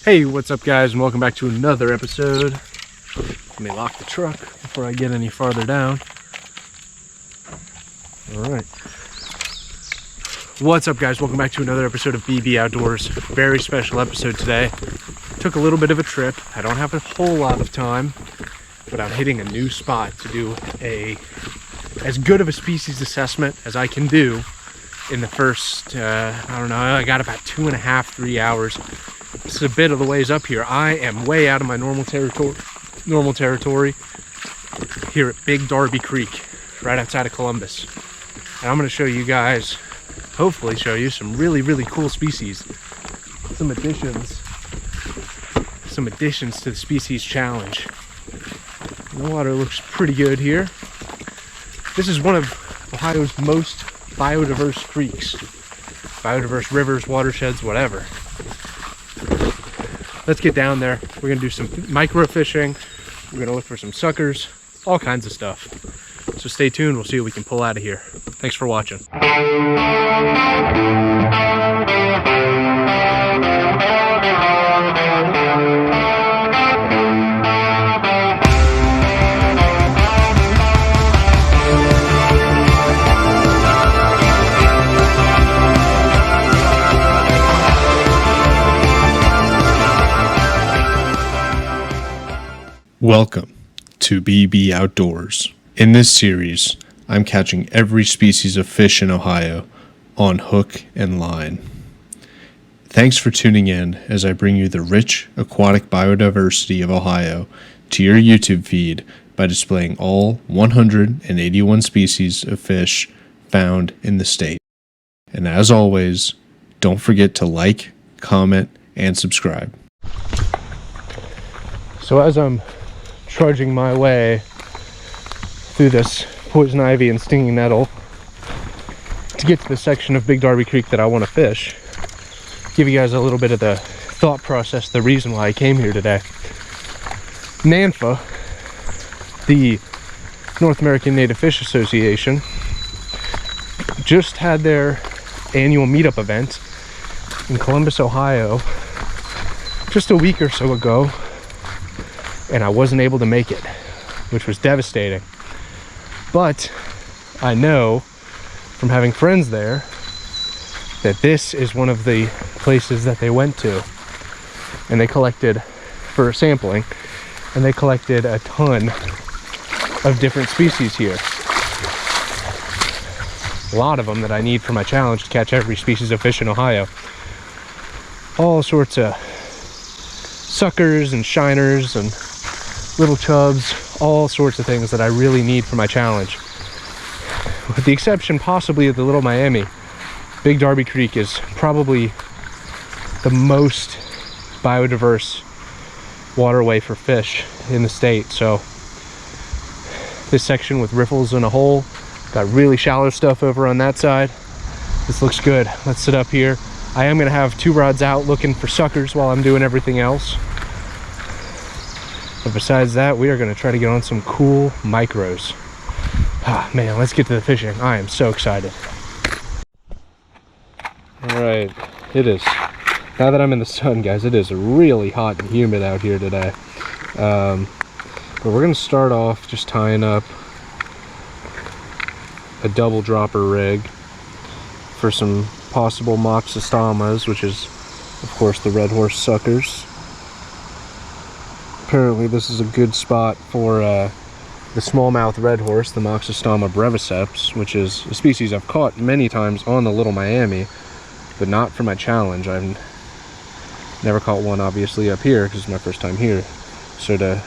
Hey, what's up guys, and welcome back to another episode. Let me lock the truck before I get any farther down. Alright. What's up guys, welcome back to another episode of BB Outdoors. Very special episode today. Took a little bit of a trip. I don't have a whole lot of time, but I'm hitting a new spot to do as good of a species assessment as I can do in the first, I got about 2.5, 3 hours. This is a bit of the ways up here. I am way out of my normal territory here at Big Darby Creek, right outside of Columbus. And I'm going to show you guys, hopefully show you some really, really cool species. Some additions to the species challenge. The water looks pretty good here. This is one of Ohio's most biodiverse creeks. Biodiverse rivers, watersheds, whatever. Let's get down there. We're gonna do some micro fishing. We're gonna look for some suckers, all kinds of stuff. So stay tuned, we'll see what we can pull out of here. Thanks for watching. Welcome to BB Outdoors. In this series, I'm catching every species of fish in Ohio on hook and line. Thanks for tuning in as I bring you the rich aquatic biodiversity of Ohio to your YouTube feed by displaying all 181 species of fish found in the state. And as always, don't forget to like, comment, and subscribe. So as I'm trudging my way through this poison ivy and stinging nettle to get to the section of Big Darby Creek that I want to fish, give you guys a little bit of the thought process, the reason why I came here today. NANFA, the North American Native Fish Association, just had their annual meetup event in Columbus, Ohio, just a week or so ago, and I wasn't able to make it, which was devastating. But I know from having friends there that this is one of the places that they went to, and they collected for sampling, and they collected a ton of different species here. A lot of them that I need for my challenge to catch every species of fish in Ohio. All sorts of suckers and shiners and little chubs, all sorts of things that I really need for my challenge. With the exception possibly of the Little Miami, Big Darby Creek is probably the most biodiverse waterway for fish in the state. So this section with riffles in a hole, got really shallow stuff over on that side. This looks good. Let's sit up here. I am gonna have 2 rods out looking for suckers while I'm doing everything else. But besides that, we are going to try to get on some cool micros. Ah, man, let's get to the fishing. I am so excited. Alright, it is. Now that I'm in the sun, guys, it is really hot and humid out here today. But we're going to start off just tying up a double dropper rig for some possible moxostomas, which is, of course, the red horse suckers. Apparently this is a good spot for the smallmouth red horse, the Moxostoma breviceps, which is a species I've caught many times on the Little Miami, but not for my challenge. I've never caught one, obviously, up here because it's my first time here. So to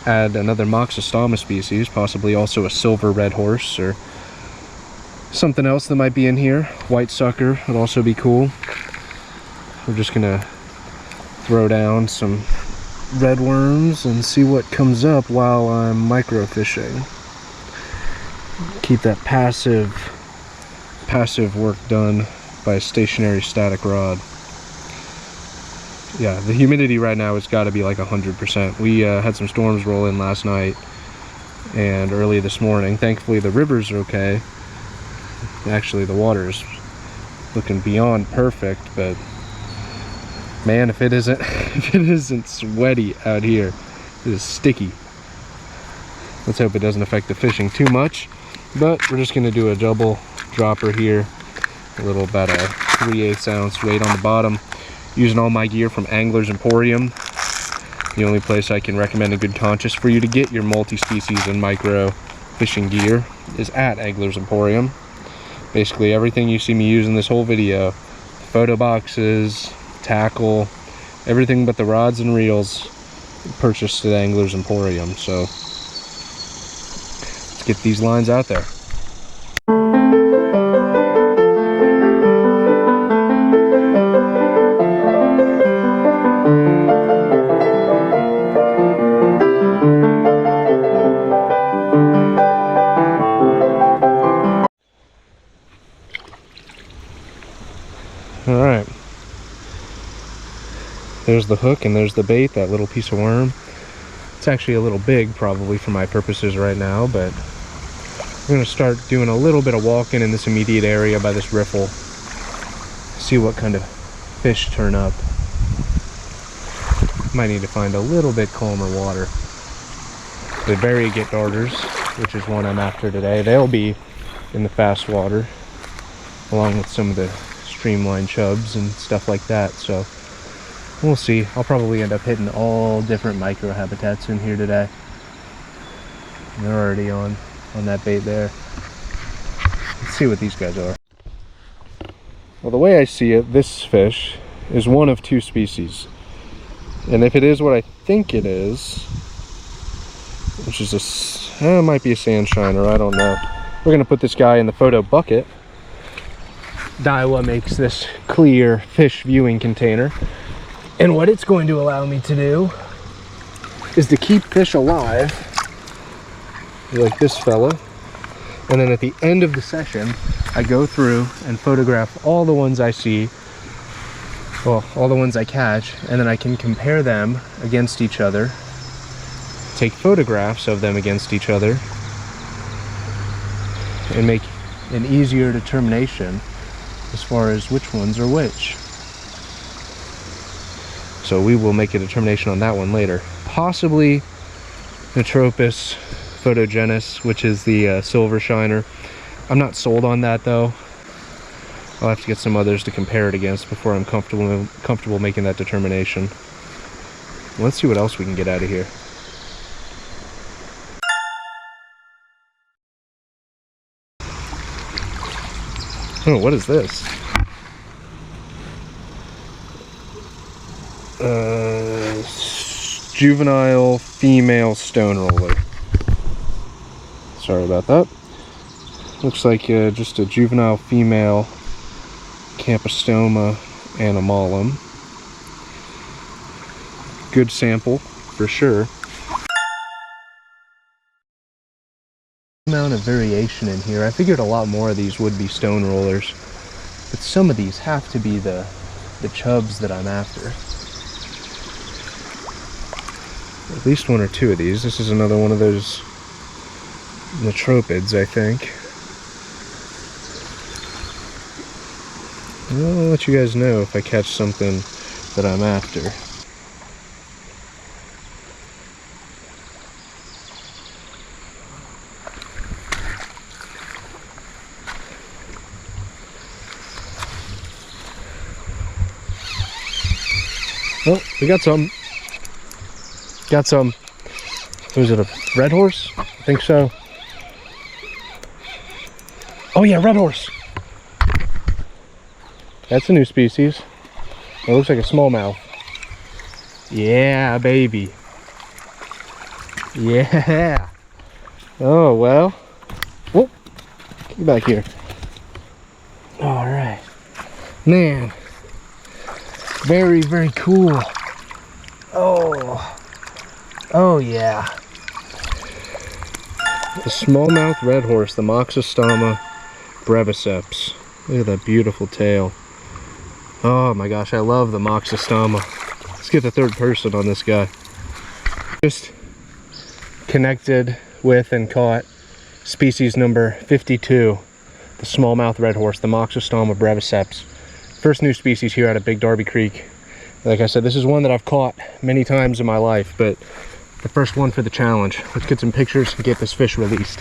add another Moxostoma species, possibly also a silver red horse or something else that might be in here, white sucker would also be cool. We're just gonna throw down some red worms and see what comes up while I'm micro fishing. Keep that passive work done by a stationary static rod. Yeah, the humidity right now has got to be like 100%. We had some storms roll in last night and early this morning. Thankfully the rivers are okay. Actually the water is looking beyond perfect, but Man, if it isn't if it isn't sweaty out here, it is sticky. Let's hope it doesn't affect the fishing too much, but we're just gonna do a double dropper here, a little about a 3/8 ounce weight on the bottom, using all my gear from Angler's Emporium. The only place I can recommend in good conscience for you to get your multi-species and micro fishing gear is at Angler's Emporium. Basically everything you see me use in this whole video, photo boxes, tackle, everything but the rods and reels, purchased at Angler's Emporium. So let's get these lines out there. All right, there's the hook and there's the bait, that little piece of worm. It's actually a little big probably for my purposes right now, but we're gonna start doing a little bit of walking in this immediate area by this riffle, see what kind of fish turn up. Might need to find a little bit calmer water. The variegate darters, which is one I'm after today, they'll be in the fast water along with some of the streamline chubs and stuff like that. So we'll see. I'll probably end up hitting all different micro habitats in here today. And they're already on that bait there. Let's see what these guys are. Well, the way I see it, this fish is one of two species. And if it is what I think it is, which is it might be a sand shiner, I don't know. We're gonna put this guy in the photo bucket. Daiwa makes this clear fish viewing container. And what it's going to allow me to do is to keep fish alive, like this fella. And then at the end of the session, I go through and photograph all the ones I see, well, all the ones I catch, and then I can compare them against each other, take photographs of them against each other, and make an easier determination as far as which ones are which. So we will make a determination on that one later. Possibly Natropus photogenis, which is the silver shiner. I'm not sold on that though. I'll have to get some others to compare it against before I'm comfortable making that determination. Let's see what else we can get out of here. Oh, what is this? Juvenile female stone roller. Sorry about that. Looks like just a juvenile female Campostoma animalum. Good sample for sure. Amount of variation in here. I figured a lot more of these would be stone rollers, but some of these have to be the chubs that I'm after. At least one or two of these. This is another one of those Natropids, I think. I'll let you guys know if I catch something that I'm after. Oh, we got some. Got some. Was it a red horse? I think so. Oh yeah, red horse. That's a new species. It looks like a smallmouth. Yeah, baby. Yeah. Oh, well. Whoop. Get back here. All right. Man. Very, very cool. Oh. Oh, yeah. The smallmouth red horse, the Moxostoma breviceps. Look at that beautiful tail. Oh my gosh, I love the Moxostoma. Let's get the third person on this guy. Just connected with and caught species number 52, the smallmouth red horse, the Moxostoma breviceps. First new species here out of Big Darby Creek. Like I said, this is one that I've caught many times in my life, but the first one for the challenge. Let's get some pictures and get this fish released.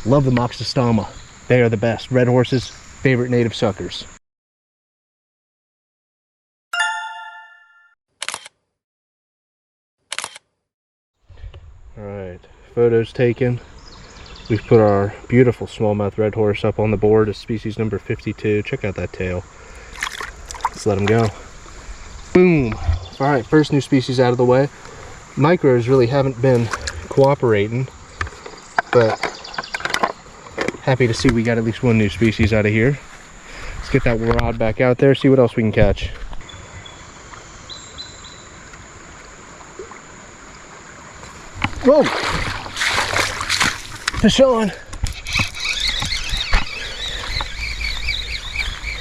Love the Moxostoma. They are the best. Red Horse's favorite native suckers. All right, photos taken. We've put our beautiful smallmouth red horse up on the board as species number 52. Check out that tail. Let's let him go. Boom. All right, first new species out of the way. Micros really haven't been cooperating, but happy to see we got at least one new species out of here. Let's get that rod back out there, see what else we can catch. Whoa! Fish on!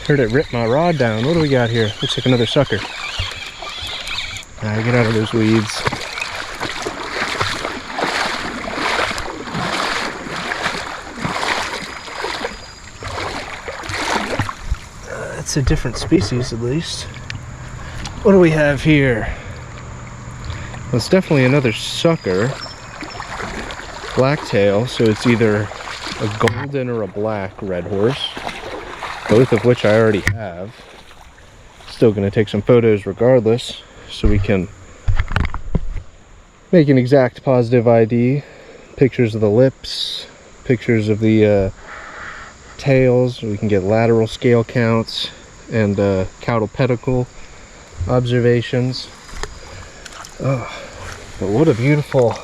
Heard it rip my rod down. What do we got here? Looks like another sucker. Get out of those weeds. It's a different species at least. What do we have here? Well, it's definitely another sucker. Blacktail, so it's either a golden or a black red horse, both of which I already have. Still gonna take some photos regardless, so we can make an exact positive ID. Pictures of the lips, pictures of the tails. We can get lateral scale counts and caudal pedicle observations. Oh, but what a beautiful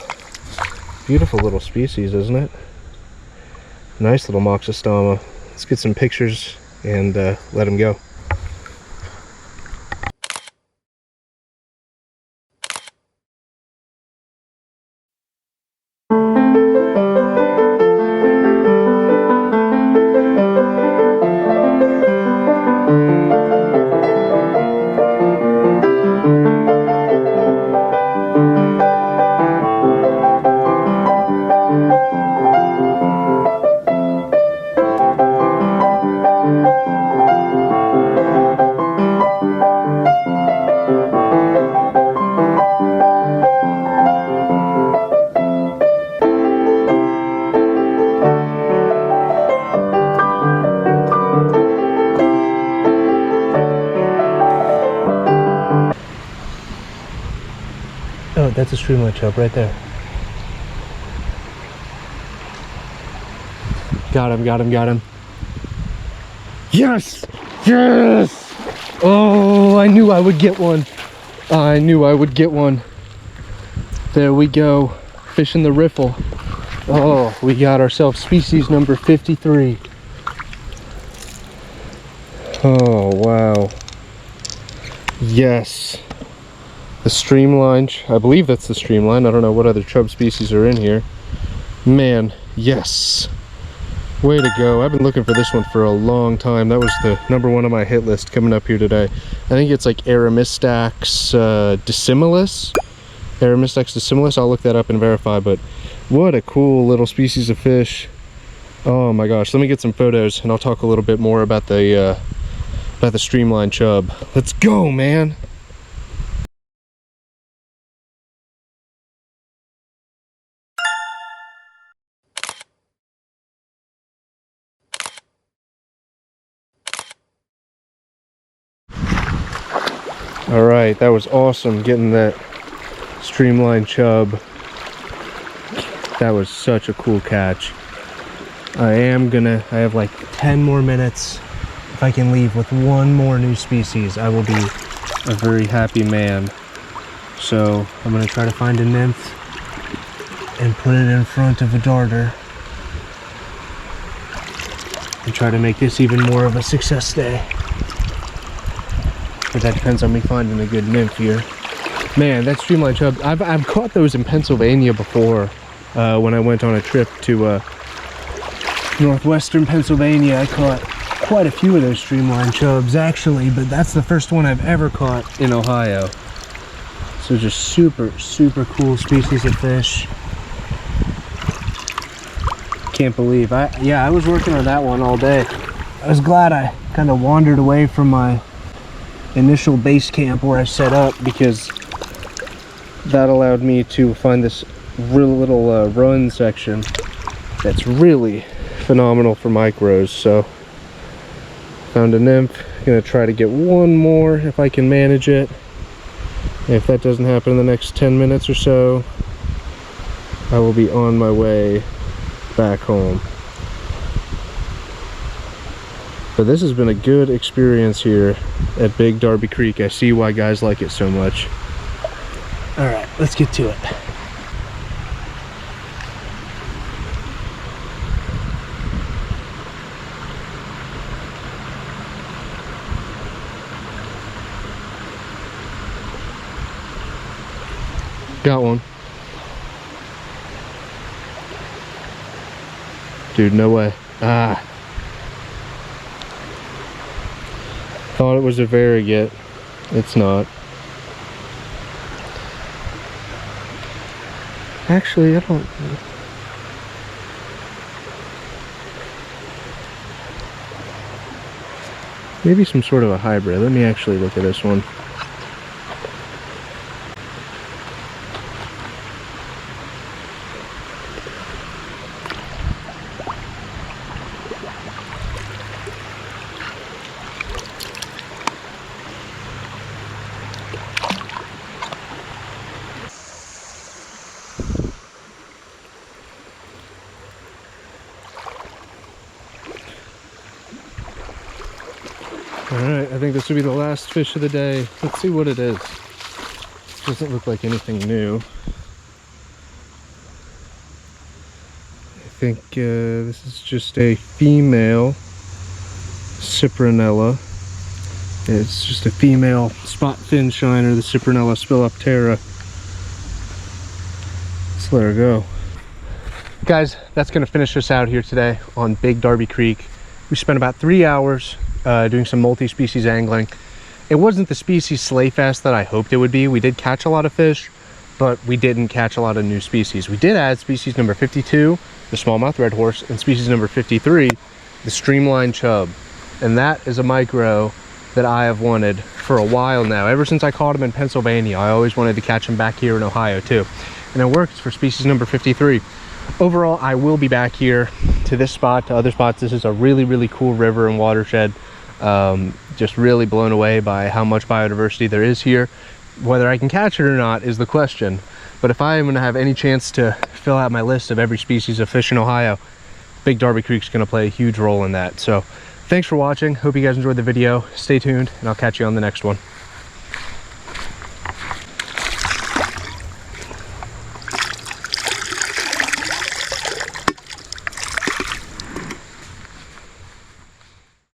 little species, isn't it? Nice little Moxostoma. Let's get some pictures and let him go. Oh, that's a streamline chub right there. Got him, got him, got him. Yes! Yes! Oh, I knew I would get one. I knew I would get one. There we go. Fish in the riffle. Oh, we got ourselves species number 53. Oh, wow. Yes. The streamline, I believe that's the streamline. I don't know what other chub species are in here. Man, yes. Way to go. I've been looking for this one for a long time. That was the #1 on my hit list coming up here today. I think it's like Aramistax dissimilis. Aramistax dissimilis. I'll look that up and verify, but what a cool little species of fish. Oh my gosh. Let me get some photos and I'll talk a little bit more about the streamline chub. Let's go, man. All right, that was awesome getting that streamline chub. That was such a cool catch. I have like 10 more minutes. If I can leave with one more new species, I will be a very happy man. So I'm gonna try to find a nymph and put it in front of a darter and try to make this even more of a success day. But that depends on me finding a good nymph here. Man, that streamline chub, I've caught those in Pennsylvania before when I went on a trip to northwestern Pennsylvania. I caught quite a few of those streamline chubs actually, but that's the first one I've ever caught in Ohio. So just super, super cool species of fish. Can't believe, I was working on that one all day. I was glad I kind of wandered away from my initial base camp where I set up, because that allowed me to find this real little run section that's really phenomenal for micros. So found a nymph, gonna try to get one more if I can manage it. If that doesn't happen in the next 10 minutes or so, I will be on my way back home. But this has been a good experience here at Big Darby Creek. I see why guys like it so much. All right, let's get to it. Got one. Dude, no way. Ah. Thought it was a variegated. It's not. Actually, I don't. Maybe some sort of a hybrid. Let me actually look at this one. Alright, I think this will be the last fish of the day. Let's see what it is. Doesn't look like anything new. I think this is just a female Cyprinella. It's just a female spot fin shiner, the Cyprinella spiloptera. Let's let her go. Guys, that's going to finish us out here today on Big Darby Creek. We spent about 3 hours doing some multi-species angling. It wasn't the species sleigh fest that I hoped it would be. We did catch a lot of fish, but we didn't catch a lot of new species. We did add species number 52, the smallmouth red horse, and species number 53, the streamlined chub. And that is a micro that I have wanted for a while now. Ever since I caught him in Pennsylvania, I always wanted to catch him back here in Ohio too. And it works for species number 53. Overall, I will be back here to this spot, to other spots. This is a really, really cool river and watershed. Just really blown away by how much biodiversity there is here. Whether I can catch it or not is the question. But if I am going to have any chance to fill out my list of every species of fish in Ohio, Big Darby Creek is going to play a huge role in that. So thanks for watching. Hope you guys enjoyed the video. Stay tuned, and I'll catch you on the next one.